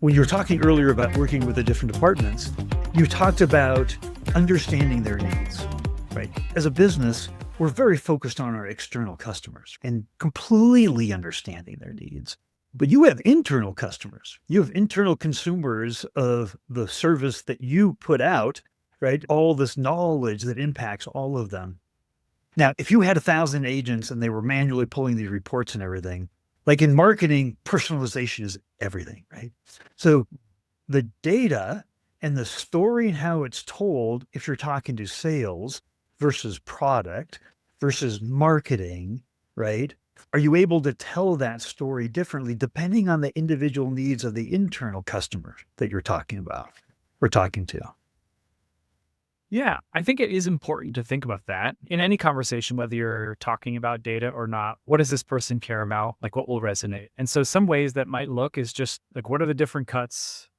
When you were talking earlier about working with the different departments, you talked about understanding their needs, right? As a business, we're very focused on our external customers and completely understanding their needs. But you have internal customers. You have internal consumers of the service that you put out, right? All this knowledge that impacts all of them. Now, if you had 1,000 agents and they were manually pulling these reports and everything, like in marketing, personalization is everything, right? So the data and the story and how it's told, if you're talking to sales versus product versus marketing, right? Are you able to tell that story differently depending on the individual needs of the internal customers that you're talking about or talking to? Yeah, I think it is important to think about that in any conversation, whether you're talking about data or not. What does this person care about? Like, what will resonate? And so, some ways that might look is just like, what are the different cuts?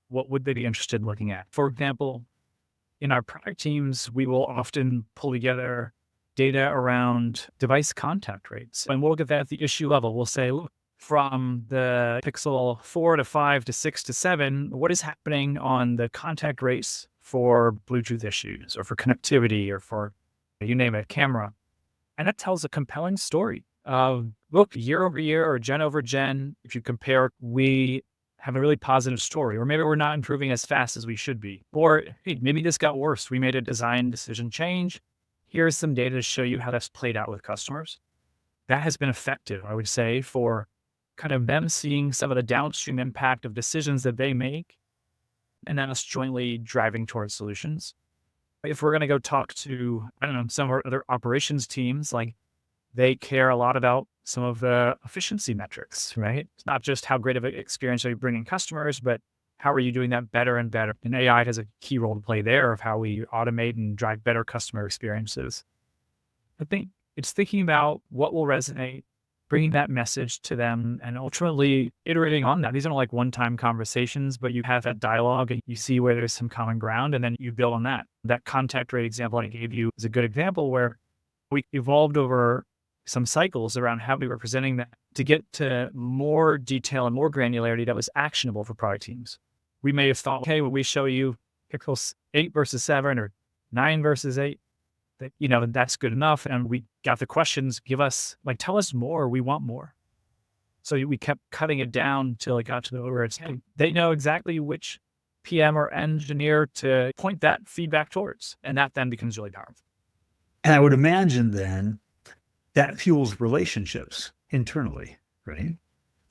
What would they be interested in looking at? For example, in our product teams, we will often pull together data around device contact rates. And we'll look at that at the issue level. We'll say, look, from the Pixel 4 to 5 to 6 to 7, what is happening on the contact rates for Bluetooth issues or for connectivity or for, you name it, camera? And that tells a compelling story of, look, year over year or gen over gen, if you compare, we have a really positive story, or maybe we're not improving as fast as we should be. Or, hey, maybe this got worse. We made a design decision change. Here's some data to show you how that's played out with customers. That has been effective, I would say, for kind of them seeing some of the downstream impact of decisions that they make and then us jointly driving towards solutions. If we're going to go talk to, I don't know, some of our other operations teams, like they care a lot about some of the efficiency metrics, right? It's not just how great of an experience are you bringing customers, but how are you doing that better and better? And AI has a key role to play there of how we automate and drive better customer experiences. I think it's thinking about what will resonate, bringing that message to them, and ultimately iterating on that. These aren't like one-time conversations, but you have that dialogue and you see where there's some common ground, and then you build on that. That contact rate example I gave you is a good example where we evolved over some cycles around how we were presenting that to get to more detail and more granularity that was actionable for product teams. We may have thought, okay, when we show you Pixels 8 versus 7 or 9 versus 8, that, that's good enough. And we got the questions, tell us more. We want more. So we kept cutting it down till it got to the where it's, hey, they know exactly which PM or engineer to point that feedback towards. And that then becomes really powerful. And I would imagine then that fuels relationships internally, right?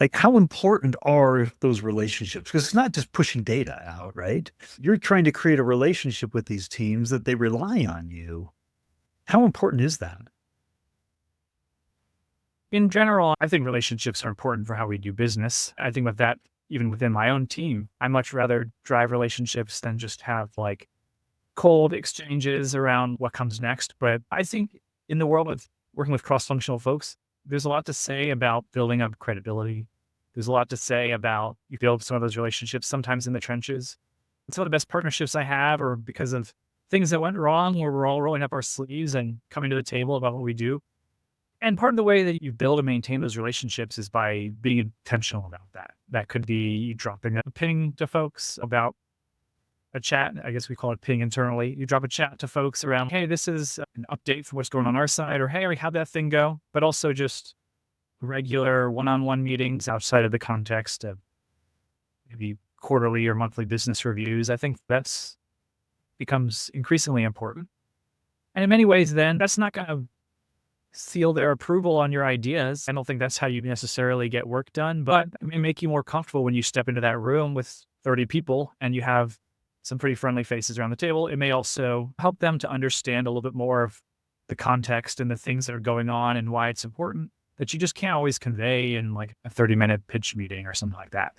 Like, how important are those relationships? Because it's not just pushing data out, right? You're trying to create a relationship with these teams that they rely on you. How important is that? In general, I think relationships are important for how we do business. I think with that, even within my own team, I much rather drive relationships than just have like cold exchanges around what comes next. But I think in the world of working with cross-functional folks, there's a lot to say about building up credibility. There's a lot to say about you build some of those relationships sometimes in the trenches. And some of the best partnerships I have are because of things that went wrong where we're all rolling up our sleeves and coming to the table about what we do. And part of the way that you build and maintain those relationships is by being intentional about that. That could be dropping a ping to folks about a chat. I guess we call it ping internally. You drop a chat to folks around, hey, this is an update from what's going on our side, or hey, how'd that thing go? But also just regular one-on-one meetings outside of the context of maybe quarterly or monthly business reviews. I think that's becomes increasingly important. And in many ways, then that's not going to seal their approval on your ideas. I don't think that's how you necessarily get work done, but it may make you more comfortable when you step into that room with 30 people and you have some pretty friendly faces around the table. It may also help them to understand a little bit more of the context and the things that are going on and why it's important that you just can't always convey in like a 30-minute pitch meeting or something like that.